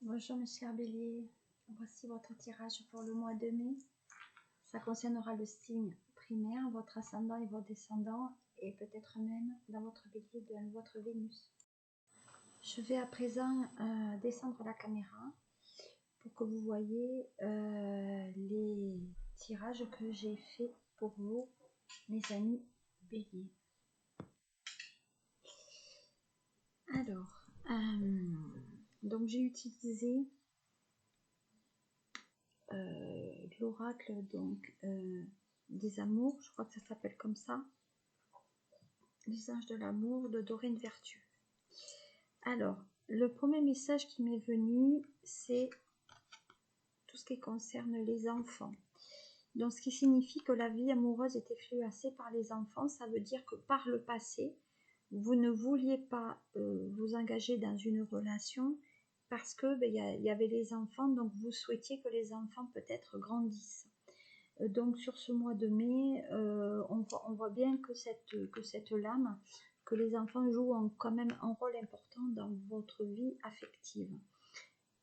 Bonjour mes chers béliers, voici votre tirage pour le mois de mai. Ça concernera le signe primaire, votre ascendant et vos descendants, et peut-être même dans votre bélier de votre Vénus. Je vais à présent descendre la caméra pour que vous voyez les tirages que j'ai faits pour vous, mes amis béliers. Alors, donc j'ai utilisé l'oracle des amours, je crois que ça s'appelle comme ça, les anges de l'amour de Doreen Virtue. Alors, le premier message qui m'est venu, c'est tout ce qui concerne les enfants. Donc, ce qui signifie que la vie amoureuse est influencée par les enfants, ça veut dire que par le passé, vous ne vouliez pas vous engager dans une relation parce que y avait les enfants, donc vous souhaitiez que les enfants peut-être grandissent. Donc sur ce mois de mai, on voit bien que cette lame, que les enfants jouent quand même un rôle important dans votre vie affective.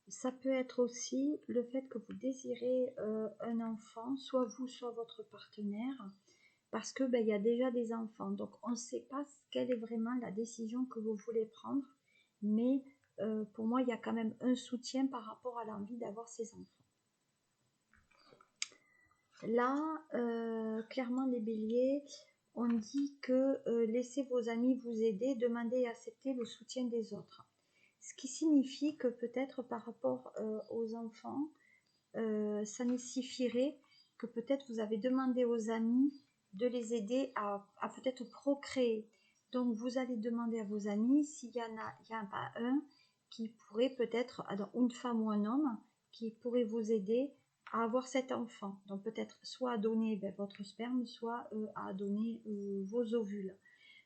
Ça peut être aussi le fait que vous désirez un enfant, soit vous, soit votre partenaire, parce que y a déjà des enfants. Donc on ne sait pas quelle est vraiment la décision que vous voulez prendre, mais pour moi, il y a quand même un soutien par rapport à l'envie d'avoir ces enfants. Là, clairement, les béliers, on dit que laissez vos amis vous aider, demandez et acceptez le soutien des autres. Ce qui signifie que peut-être par rapport aux enfants, ça nécessiterait que peut-être vous avez demandé aux amis de les aider à peut-être procréer. Donc vous allez demander à vos amis s'il y en a pas un qui pourrait peut-être, une femme ou un homme, qui pourrait vous aider à avoir cet enfant. Donc peut-être soit à donner votre sperme, soit à donner vos ovules.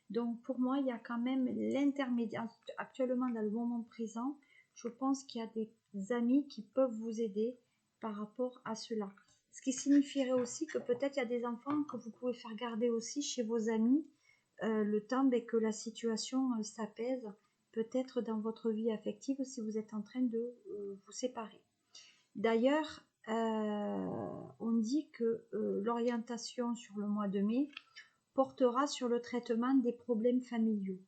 Donc pour moi, il y a quand même l'intermédiaire. Actuellement, dans le moment présent, je pense qu'il y a des amis qui peuvent vous aider par rapport à cela. Ce qui signifierait aussi que peut-être il y a des enfants que vous pouvez faire garder aussi chez vos amis le temps que la situation s'apaise, peut-être dans votre vie affective si vous êtes en train de vous séparer. D'ailleurs, on dit que l'orientation sur le mois de mai portera sur le traitement des problèmes familiaux.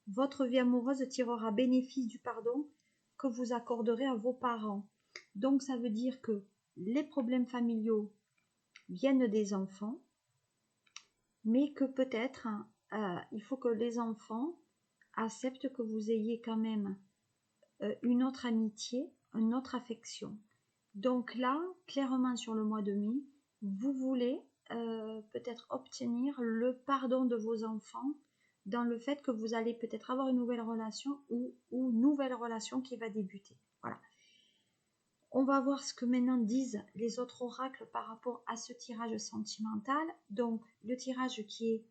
Votre vie amoureuse tirera bénéfice du pardon que vous accorderez à vos parents. Donc ça veut dire que les problèmes familiaux viennent des enfants, mais que peut-être il faut que les enfants acceptent que vous ayez quand même une autre amitié, une autre affection. Donc là, clairement sur le mois de mai, vous voulez peut-être obtenir le pardon de vos enfants dans le fait que vous allez peut-être avoir une nouvelle relation ou nouvelle relation qui va débuter. Voilà. On va voir ce que maintenant disent les autres oracles par rapport à ce tirage sentimental. Donc le tirage qui est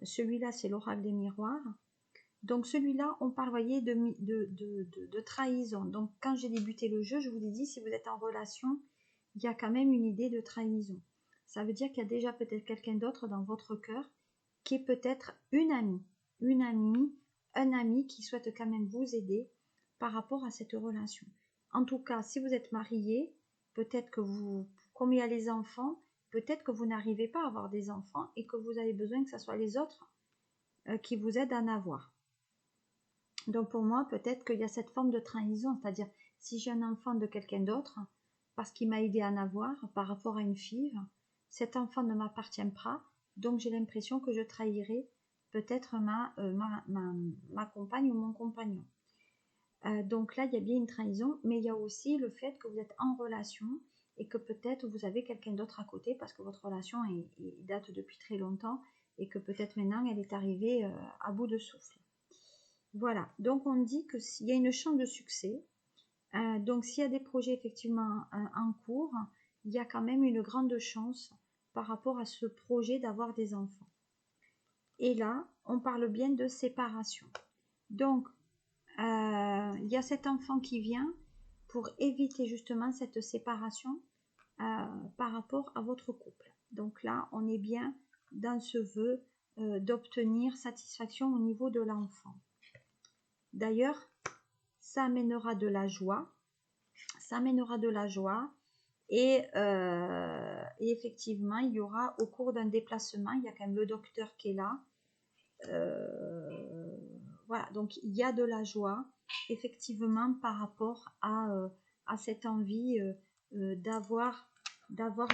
celui-là, c'est l'oracle des miroirs. Donc celui-là, on parle, voyez, de trahison. Donc quand j'ai débuté le jeu, je vous ai dit, si vous êtes en relation, il y a quand même une idée de trahison. Ça veut dire qu'il y a déjà peut-être quelqu'un d'autre dans votre cœur qui est peut-être une amie, un ami qui souhaite quand même vous aider par rapport à cette relation. En tout cas, si vous êtes marié, peut-être que vous, comme il y a les enfants, peut-être que vous n'arrivez pas à avoir des enfants et que vous avez besoin que ce soit les autres qui vous aident à en avoir. Donc pour moi, peut-être qu'il y a cette forme de trahison, c'est-à-dire si j'ai un enfant de quelqu'un d'autre, parce qu'il m'a aidé à en avoir par rapport à une fille, cet enfant ne m'appartient pas, donc j'ai l'impression que je trahirai peut-être ma compagne ou mon compagnon. Donc là, il y a bien une trahison, mais il y a aussi le fait que vous êtes en relation et que peut-être vous avez quelqu'un d'autre à côté parce que votre relation date depuis très longtemps et que peut-être maintenant elle est arrivée à bout de souffle. Voilà, donc on dit qu'il y a une chance de succès. Donc s'il y a des projets effectivement en cours, il y a quand même une grande chance par rapport à ce projet d'avoir des enfants. Et là, on parle bien de séparation. Donc, il y a cet enfant qui vient pour éviter justement cette séparation par rapport à votre couple. Donc là, on est bien dans ce vœu d'obtenir satisfaction au niveau de l'enfant. D'ailleurs, ça amènera de la joie. Ça amènera de la joie. Et effectivement, il y aura au cours d'un déplacement, il y a quand même le docteur qui est là. Voilà, donc il y a de la joie, effectivement, par rapport à cette envie d'avoir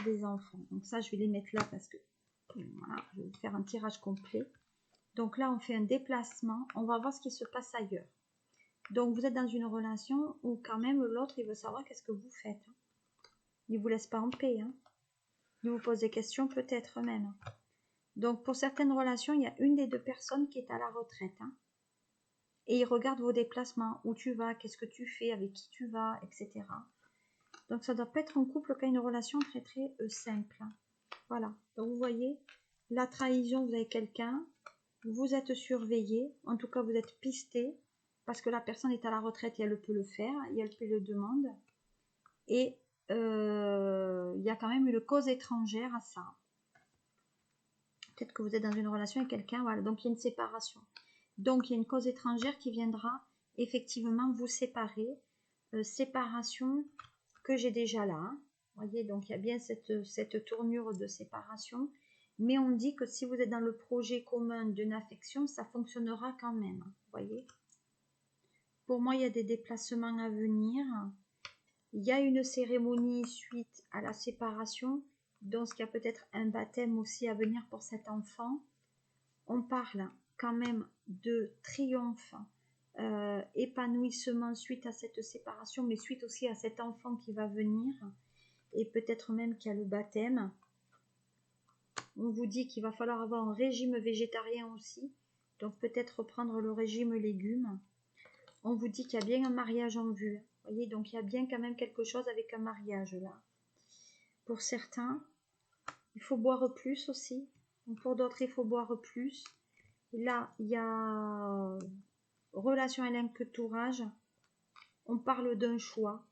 des enfants. Donc ça, je vais les mettre là parce que voilà, je vais faire un tirage complet. Donc là, on fait un déplacement, on va voir ce qui se passe ailleurs. Donc vous êtes dans une relation où quand même l'autre, il veut savoir qu'est-ce que vous faites. Il ne vous laisse pas en paix. Hein. Il vous pose des questions peut-être même. Donc pour certaines relations, il y a une des deux personnes qui est à la retraite. Hein. Et il regarde vos déplacements, où tu vas, qu'est-ce que tu fais, avec qui tu vas, etc. Donc ça doit pas être un couple qui a une relation très très simple. Hein. Voilà. Donc vous voyez, la trahison, vous avez quelqu'un, vous êtes surveillé, en tout cas vous êtes pisté, parce que la personne est à la retraite et elle peut le faire, et elle peut le demander. Et il y a quand même une cause étrangère à ça. Peut-être que vous êtes dans une relation avec quelqu'un, voilà, donc il y a une séparation. Donc il y a une cause étrangère qui viendra effectivement vous séparer. Séparation que j'ai déjà là. Vous voyez, donc il y a bien cette tournure de séparation. Mais on dit que si vous êtes dans le projet commun d'une affection, ça fonctionnera quand même. Vous voyez. Pour moi, il y a des déplacements à venir. Il y a une cérémonie suite à la séparation. Donc il y a peut-être un baptême aussi à venir pour cet enfant. On parle quand même de triomphe, épanouissement suite à cette séparation, mais suite aussi à cet enfant qui va venir, et peut-être même qu'il y a le baptême. On vous dit qu'il va falloir avoir un régime végétarien aussi, donc peut-être reprendre le régime légumes. On vous dit qu'il y a bien un mariage en vue, vous voyez, donc il y a bien quand même quelque chose avec un mariage là. Pour certains, il faut boire plus aussi, donc pour d'autres, il faut boire plus. Là, il y a relation à l'entourage. On parle d'un choix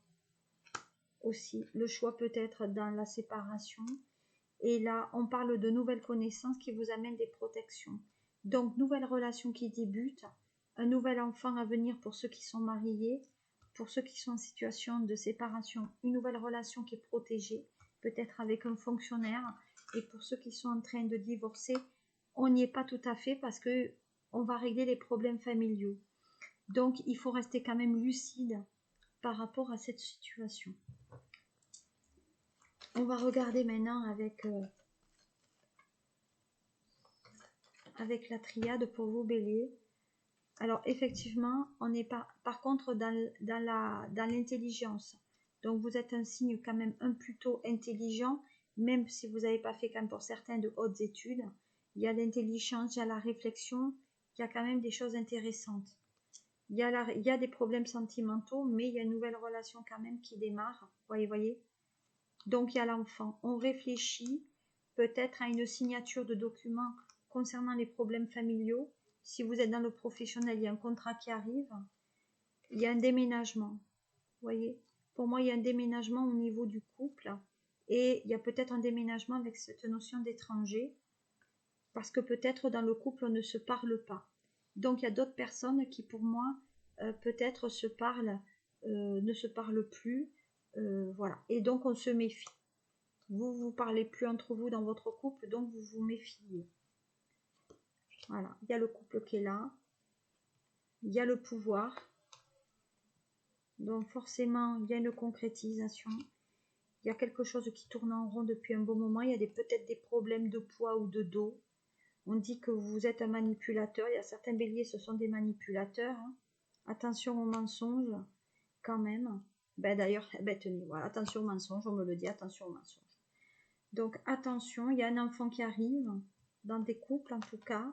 aussi. Le choix peut être dans la séparation. Et là, on parle de nouvelles connaissances qui vous amènent des protections. Donc, nouvelle relation qui débute. Un nouvel enfant à venir pour ceux qui sont mariés. Pour ceux qui sont en situation de séparation, une nouvelle relation qui est protégée. Peut-être avec un fonctionnaire. Et pour ceux qui sont en train de divorcer, on n'y est pas tout à fait parce que on va régler les problèmes familiaux. Donc, il faut rester quand même lucide par rapport à cette situation. On va regarder maintenant avec la triade pour vos béliers. Alors, effectivement, on n'est pas, par contre, dans l'intelligence. Donc, vous êtes un signe quand même un plutôt intelligent, même si vous n'avez pas fait, comme pour certains, de hautes études. Il y a l'intelligence, il y a la réflexion, il y a quand même des choses intéressantes. Il y a des problèmes sentimentaux, mais il y a une nouvelle relation quand même qui démarre. Voyez. Donc, il y a l'enfant. On réfléchit peut-être à une signature de documents concernant les problèmes familiaux. Si vous êtes dans le professionnel, il y a un contrat qui arrive. Il y a un déménagement. Voyez. Pour moi, il y a un déménagement au niveau du couple. Et il y a peut-être un déménagement avec cette notion d'étranger. Parce que peut-être dans le couple, on ne se parle pas. Donc il y a d'autres personnes qui pour moi peut-être se parlent, ne se parlent plus, voilà. Et donc on se méfie. Vous parlez plus entre vous dans votre couple, donc vous vous méfiez. Voilà, il y a le couple qui est là, il y a le pouvoir, donc forcément il y a une concrétisation. Il y a quelque chose qui tourne en rond depuis un bon moment, il y a peut-être des problèmes de poids ou de dos. On dit que vous êtes un manipulateur. Il y a certains béliers, ce sont des manipulateurs. Hein. Attention aux mensonges, quand même. D'ailleurs, tenez, voilà, attention aux mensonges, on me le dit, attention aux mensonges. Donc, attention, il y a un enfant qui arrive, dans des couples en tout cas.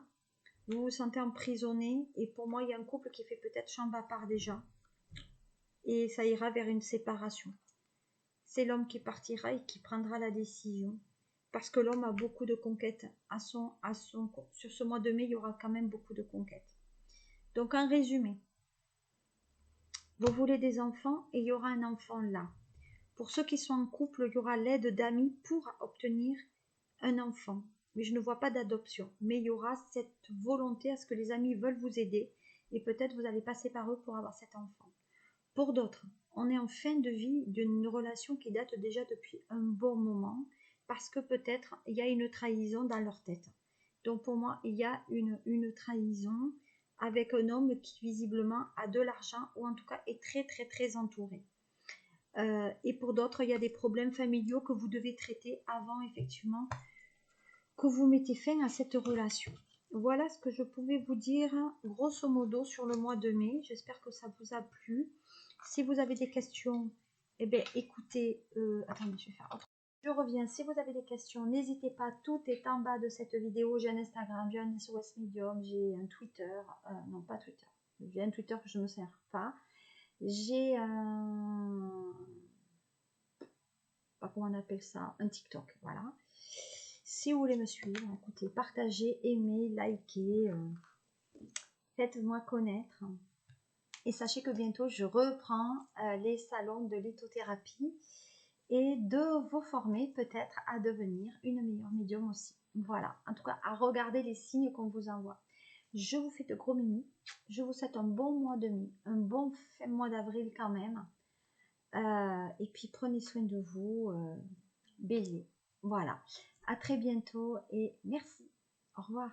Vous vous sentez emprisonné, et pour moi, il y a un couple qui fait peut-être chambre à part déjà. Et ça ira vers une séparation. C'est l'homme qui partira et qui prendra la décision. Parce que l'homme a beaucoup de conquêtes sur ce mois de mai, il y aura quand même beaucoup de conquêtes. Donc en résumé, vous voulez des enfants et il y aura un enfant là. Pour ceux qui sont en couple, il y aura l'aide d'amis pour obtenir un enfant. Mais je ne vois pas d'adoption. Mais il y aura cette volonté à ce que les amis veulent vous aider et peut-être vous allez passer par eux pour avoir cet enfant. Pour d'autres, on est en fin de vie d'une relation qui date déjà depuis un bon moment parce que peut-être il y a une trahison dans leur tête. Donc pour moi, il y a une trahison avec un homme qui visiblement a de l'argent ou en tout cas est très très très entouré. Et pour d'autres, il y a des problèmes familiaux que vous devez traiter avant effectivement que vous mettez fin à cette relation. Voilà ce que je pouvais vous dire grosso modo sur le mois de mai. J'espère que ça vous a plu. Si vous avez des questions, eh bien écoutez, attendez, je vais faire autre. Je reviens. Si vous avez des questions, n'hésitez pas. Tout est en bas de cette vidéo. J'ai un Instagram, j'ai un SOS Medium, j'ai un Twitter. Non, pas Twitter. J'ai un Twitter que je ne me sers pas. J'ai un... pas comment on appelle ça, un TikTok. Voilà. Si vous voulez me suivre, écoutez, partagez, aimez, likez, faites-moi connaître. Et sachez que bientôt, je reprends les salons de lithothérapie et de vous former peut-être à devenir une meilleure médium aussi. Voilà, en tout cas, à regarder les signes qu'on vous envoie. Je vous fais de gros mini. Je vous souhaite un bon mois de mai, un bon mois d'avril quand même. Et puis, prenez soin de vous, bélier. Voilà. À très bientôt et merci. Au revoir.